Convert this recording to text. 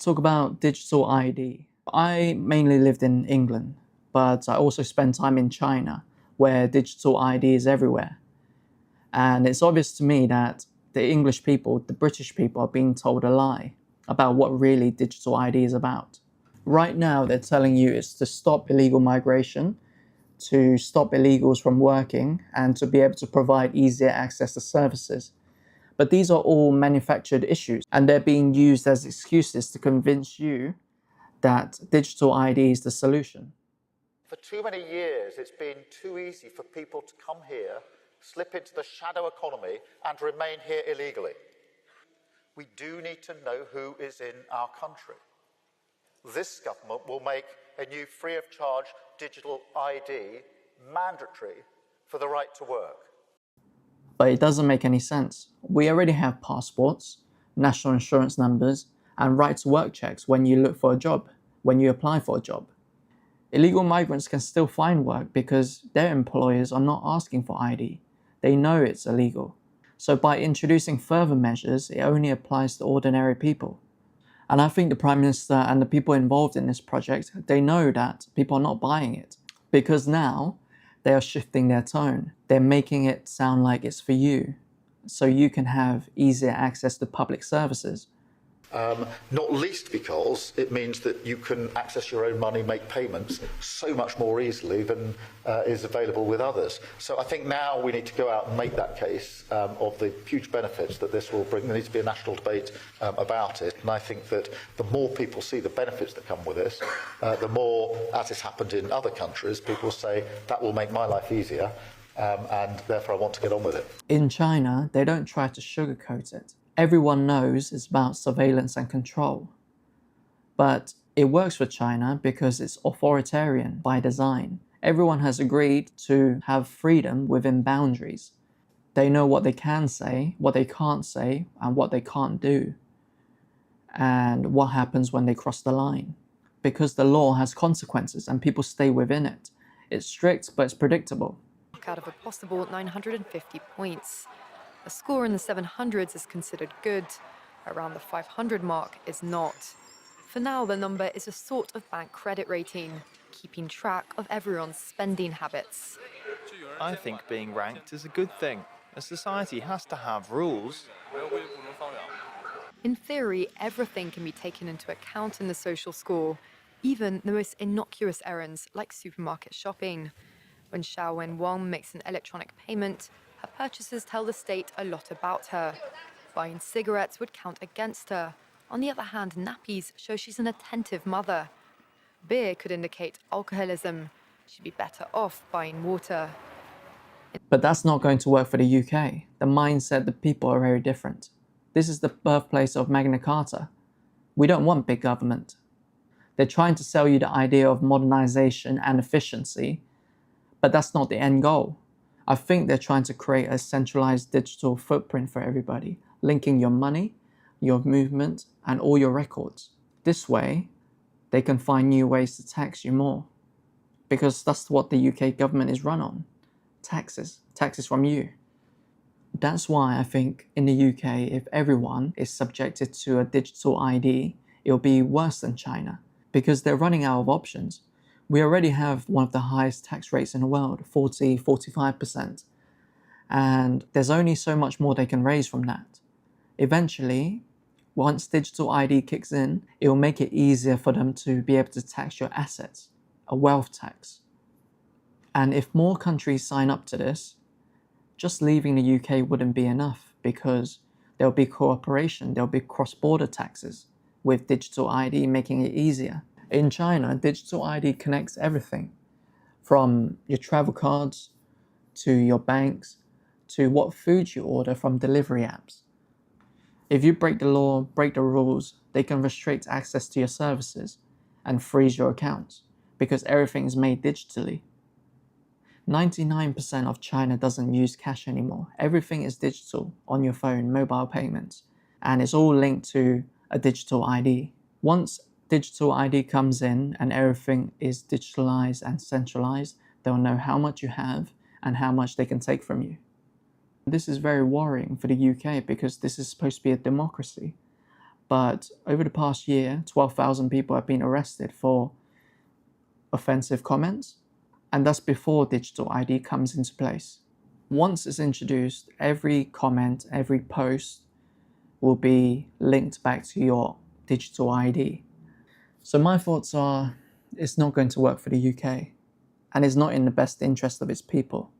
talk about digital ID. I mainly lived in England, but I also spent time in China, where digital ID is everywhere. And it's obvious to me that the English people, the British people, are being told a lie about what really digital ID is about. Right now, they're telling you it's to stop illegal migration, to stop illegals from working, and to be able to provide easier access to services. But these are all manufactured issues, and they're being used as excuses to convince you that digital ID is the solution. For too many years, it's been too easy for people to come here, slip into the shadow economy, and remain here illegally. We do need to know who is in our country. This government will make a new free of charge digital ID mandatory for the right to work. But it doesn't make any sense. We already have passports, national insurance numbers, and right to work checks when you look for a job, when you apply for a job. Illegal migrants can still find work because their employers are not asking for ID. They know it's illegal. So by introducing further measures, it only applies to ordinary people. And I think the Prime Minister and the people involved in this project, they know that people are not buying it. Because now, they are shifting their tone. They're making it sound like it's for you, so you can have easier access to public services. Not least because it means that you can access your own money, make payments so much more easily than is available with others. So I think now we need to go out and make that case of the huge benefits that this will bring. There needs to be a national debate about it. And I think that the more people see the benefits that come with this, the more, as has happened in other countries, people say, that will make my life easier, and therefore I want to get on with it. In China, they don't try to sugarcoat it. Everyone knows it's about surveillance and control. But it works for China because it's authoritarian by design. Everyone has agreed to have freedom within boundaries. They know what they can say, what they can't say, and what they can't do, and what happens when they cross the line. Because the law has consequences and people stay within it. It's strict, but it's predictable. Out of a possible 950 points. A score in the 700s is considered good. Around the 500 mark is not. For now, the number is a sort of bank credit rating, keeping track of everyone's spending habits. I think being ranked is a good thing. A society has to have rules. In theory, everything can be taken into account in the social score, even the most innocuous errands like supermarket shopping. When Xiao Wen-Wang makes an electronic payment, her purchases tell the state a lot about her. Buying cigarettes would count against her. On the other hand, nappies show she's an attentive mother. Beer could indicate alcoholism. She'd be better off buying water. But that's not going to work for the UK. The mindset, the people are very different. This is the birthplace of Magna Carta. We don't want big government. They're trying to sell you the idea of modernization and efficiency, but that's not the end goal. I think they're trying to create a centralized digital footprint for everybody, linking your money, your movement, and all your records. This way, they can find new ways to tax you more. Because that's what the UK government is run on. Taxes from you. That's why I think in the UK, if everyone is subjected to a digital ID, it'll be worse than China. Because they're running out of options. We already have one of the highest tax rates in the world, 45%. And there's only so much more they can raise from that. Eventually, once digital ID kicks in, it will make it easier for them to be able to tax your assets, a wealth tax. And if more countries sign up to this, just leaving the UK wouldn't be enough because there'll be cooperation, there'll be cross-border taxes with digital ID making it easier. In China, digital ID connects everything from your travel cards to your banks to what food you order from delivery apps. If you break the law, break the rules, they can restrict access to your services and freeze your accounts because everything is made digitally. 99% of China doesn't use cash anymore. Everything is digital on your phone, mobile payments, and it's all linked to a digital ID. Once digital ID comes in and everything is digitalized and centralized, they'll know how much you have and how much they can take from you. This is very worrying for the UK because this is supposed to be a democracy. But over the past year, 12,000 people have been arrested for offensive comments, and that's before digital ID comes into place. Once it's introduced, every comment, every post will be linked back to your digital ID. So my thoughts are, it's not going to work for the UK, and it's not in the best interest of its people.